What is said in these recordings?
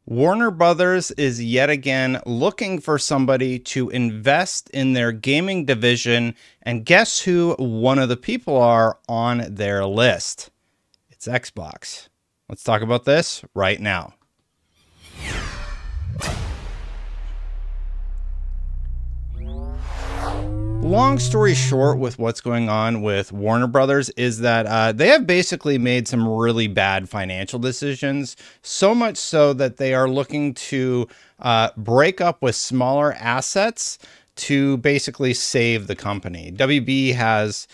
Warner Brothers is yet again looking for somebody to invest in their gaming division, and guess who one of the people are on their list? It's Xbox. Let's talk about this right now. Long story short, with what's going on with Warner Brothers is that they have basically made some really bad financial decisions, so much so that they are looking to break up with smaller assets to basically save the company. WB has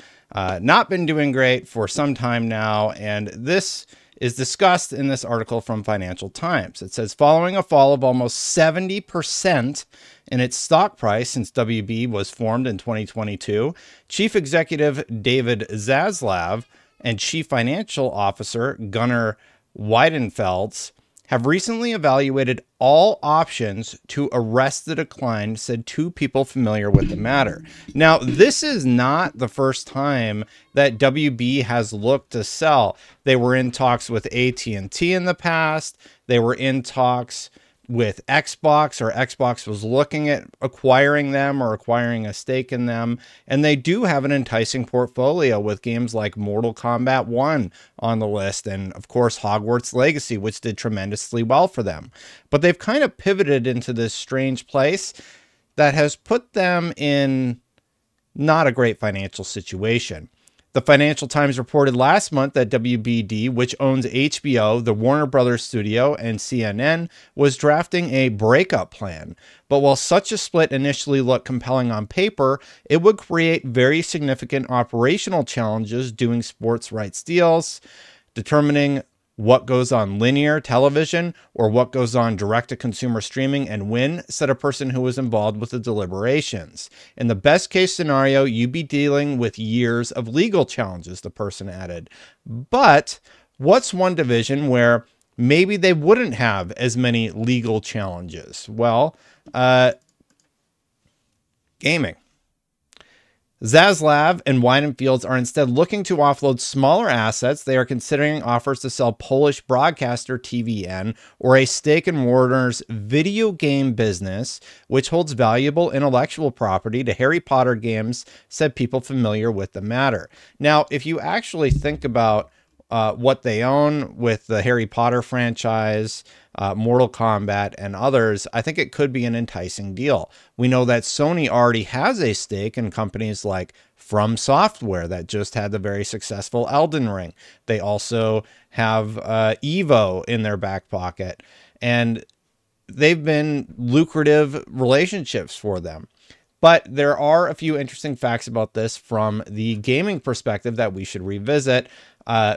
not been doing great for some time now, and this is discussed in this article from Financial Times. It says, following a fall of almost 70% in its stock price since WB was formed in 2022, Chief Executive David Zaslav and Chief Financial Officer Gunnar Weidenfelds have recently evaluated all options to arrest the decline, said two people familiar with the matter. Now, this is not the first time that WB has looked to sell. They were in talks with AT&T in the past. They were in talks with Xbox, or Xbox was looking at acquiring them or acquiring a stake in them. And they do have an enticing portfolio with games like Mortal Kombat 1 on the list. And of course, Hogwarts Legacy, which did tremendously well for them. But they've kind of pivoted into this strange place that has put them in not a great financial situation. The Financial Times reported last month that WBD, which owns HBO, the Warner Brothers studio, and CNN, was drafting a breakup plan. But while such a split initially looked compelling on paper, it would create very significant operational challenges doing sports rights deals, determining what goes on linear television or what goes on direct-to-consumer streaming and when, said a person who was involved with the deliberations. In the best-case scenario, you'd be dealing with years of legal challenges, the person added. But what's one division where maybe they wouldn't have as many legal challenges? Well, gaming. Zaslav and Weidenfelds are instead looking to offload smaller assets. They are considering offers to sell Polish broadcaster TVN or a stake in Warner's video game business, which holds valuable intellectual property to Harry Potter games, said people familiar with the matter. Now, if you actually think about what they own with the Harry Potter franchise, Mortal Kombat, and others, I think it could be an enticing deal. We know that Sony already has a stake in companies like From Software that just had the very successful Elden Ring. They also have Evo in their back pocket, and they've been lucrative relationships for them. But there are a few interesting facts about this from the gaming perspective that we should revisit.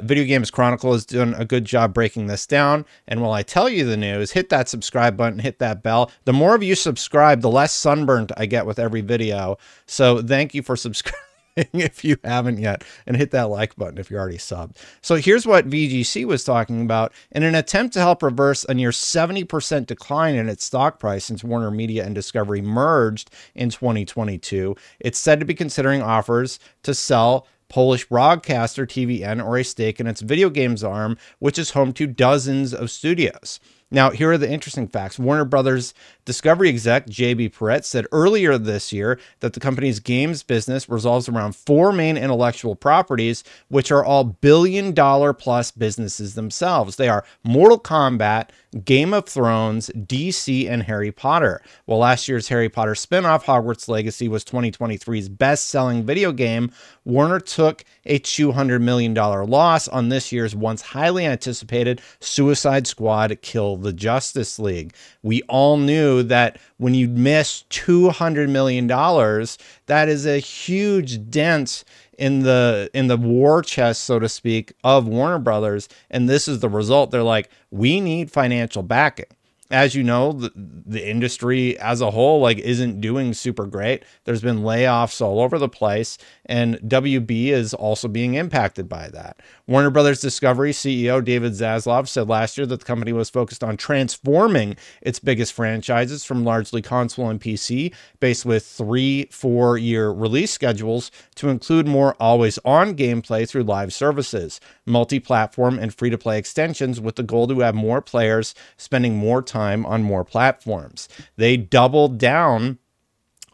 Video Games Chronicle has done a good job breaking this down. And while I tell you the news, hit that subscribe button, hit that bell. The more of you subscribe, the less sunburnt I get with every video. So thank you for subscribing if you haven't yet, and hit that like button if you're already subbed. So here's what VGC was talking about. In an attempt to help reverse a near 70% decline in its stock price since Warner Media and Discovery merged in 2022, it's said to be considering offers to sell Polish broadcaster TVN or a stake in its video games arm, which is home to dozens of studios. Now, here are the interesting facts. Warner Brothers Discovery exec J.B. Perrett said earlier this year that the company's games business revolves around four main intellectual properties, which are all billion-dollar-plus businesses themselves. They are Mortal Kombat, Game of Thrones, DC, and Harry Potter. While last year's Harry Potter spinoff, Hogwarts Legacy, was 2023's best-selling video game, Warner took a $200 million loss on this year's once highly anticipated Suicide Squad Kill the Justice League. We all knew that when you miss $200 million, that is a huge dent in the war chest, so to speak, of Warner Brothers. And this is the result. They're like, we need financial backing. As you know, the industry as a whole isn't doing super great. There's been layoffs all over the place, and WB is also being impacted by that. Warner Brothers Discovery CEO David Zaslav said last year that the company was focused on transforming its biggest franchises from largely console and PC, based with 3-4-year release schedules, to include more always-on gameplay through live services, multi-platform, and free-to-play extensions, with the goal to have more players spending more time time on more platforms. They doubled down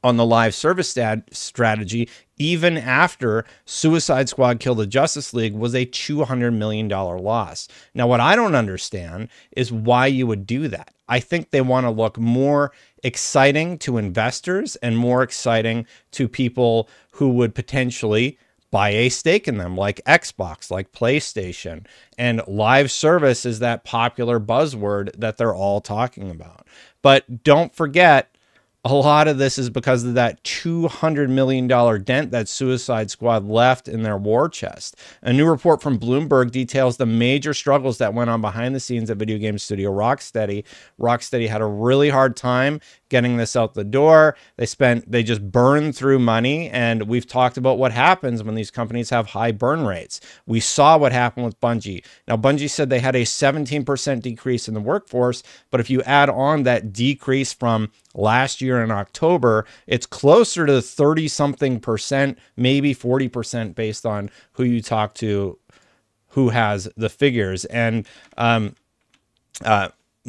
on the live service strategy, even after Suicide Squad Kill the Justice League was a $200 million loss. Now, what I don't understand is why you would do that. I think they want to look more exciting to investors and more exciting to people who would potentially buy a stake in them, like Xbox, like PlayStation. And live service is that popular buzzword that they're all talking about. But don't forget, a lot of this is because of that $200 million dent that Suicide Squad left in their war chest. A new report from Bloomberg details the major struggles that went on behind the scenes at video game studio Rocksteady. Rocksteady had a really hard time getting this out the door. They just burned through money, and we've talked about what happens when these companies have high burn rates. We saw what happened with Bungie. Now, Bungie said they had a 17% decrease in the workforce, but if you add on that decrease from last year in October, it's closer to 30-something%, maybe 40% based on who you talk to, who has the figures. And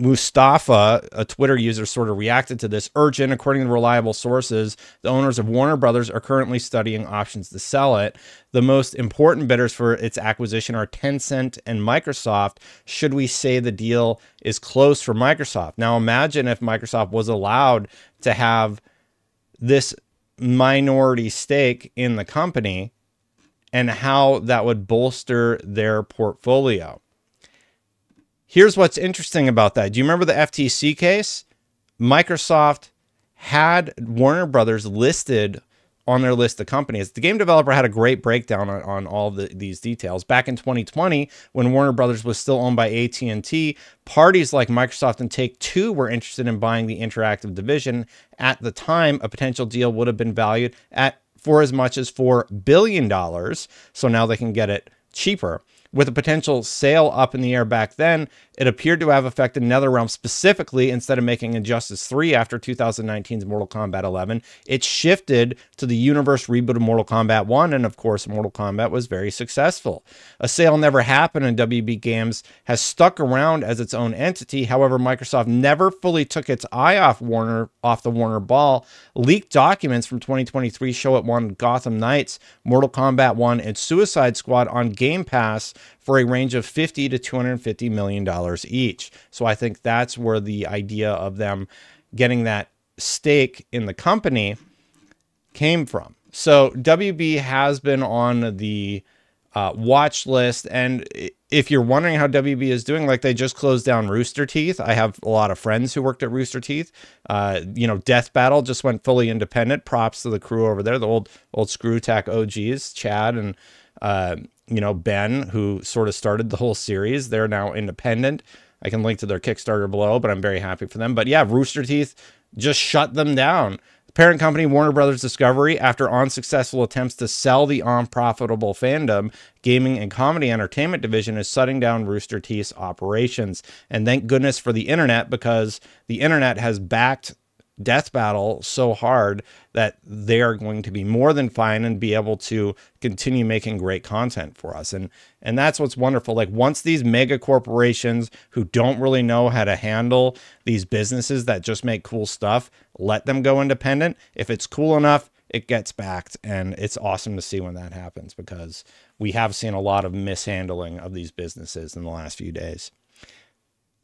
Mustafa, a Twitter user, sort of reacted to this. Urgent, according to reliable sources, the owners of Warner Brothers are currently studying options to sell it. The most important bidders for its acquisition are Tencent and Microsoft. Should we say the deal is close for Microsoft? Now imagine if Microsoft was allowed to have this minority stake in the company and how that would bolster their portfolio. Here's what's interesting about that. Do you remember the FTC case? Microsoft had Warner Brothers listed on their list of companies. The game developer had a great breakdown on all of these details. Back in 2020, when Warner Brothers was still owned by AT&T, parties like Microsoft and Take-Two were interested in buying the interactive division. At the time, a potential deal would have been valued for as much as $4 billion. So now they can get it cheaper. With a potential sale up in the air back then, it appeared to have affected NetherRealm specifically. Instead of making Injustice 3 after 2019's Mortal Kombat 11, it shifted to the universe reboot of Mortal Kombat 1, and of course, Mortal Kombat was very successful. A sale never happened, and WB Games has stuck around as its own entity. However, Microsoft never fully took its eye off the Warner ball. Leaked documents from 2023 show it won Gotham Knights, Mortal Kombat 1, and Suicide Squad on Game Pass for a range of $50 to $250 million each. So I think that's where the idea of them getting that stake in the company came from. So WB has been on the watch list. And if you're wondering how WB is doing, like, they just closed down Rooster Teeth. I have a lot of friends who worked at Rooster Teeth. Death Battle just went fully independent. Props to the crew over there, the old Screw Tack OGs, Chad and Ben, who sort of started the whole series. They're now independent. I can link to their Kickstarter below, but I'm very happy for them. But yeah, Rooster Teeth just shut them down. The parent company, Warner Brothers Discovery, after unsuccessful attempts to sell the unprofitable fandom, gaming and comedy entertainment division, is shutting down Rooster Teeth's operations. And thank goodness for the internet, because the internet has backed Death Battle so hard that they are going to be more than fine and be able to continue making great content for us. And that's what's wonderful. Like, once these mega corporations who don't really know how to handle these businesses that just make cool stuff, let them go independent. If it's cool enough, it gets backed. And it's awesome to see when that happens, because we have seen a lot of mishandling of these businesses in the last few days.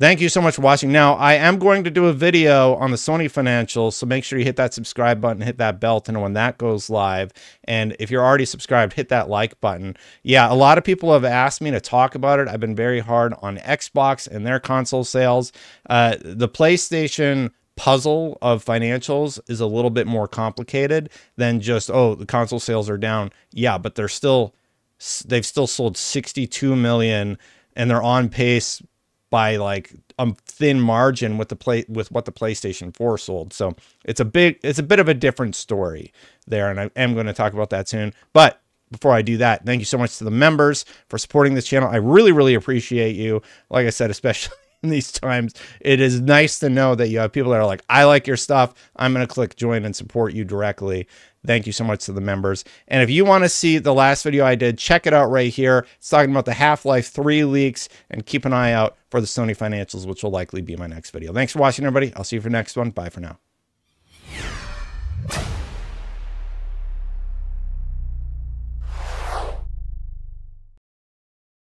Thank you so much for watching. Now, I am going to do a video on the Sony financials, so make sure you hit that subscribe button, hit that bell to know when that goes live. And if you're already subscribed, hit that like button. Yeah, a lot of people have asked me to talk about it. I've been very hard on Xbox and their console sales. The PlayStation puzzle of financials is a little bit more complicated than just, oh, the console sales are down. Yeah, but they've still sold 62 million, and they're on pace by like a thin margin with what the PlayStation 4 sold. So it's a bit of a different story there, and I am going to talk about that soon. But before I do that, thank you so much to the members for supporting this channel. I really, really appreciate you. Like I said, especially in these times, it is nice to know that you have people that are like, I like your stuff, I'm going to click join and support you directly. Thank you so much to the members. And if you want to see the last video I did, check it out right here. It's talking about the Half-Life 3 leaks, and keep an eye out for the Sony financials, which will likely be my next video. Thanks for watching, everybody. I'll see you for the next one. Bye for now.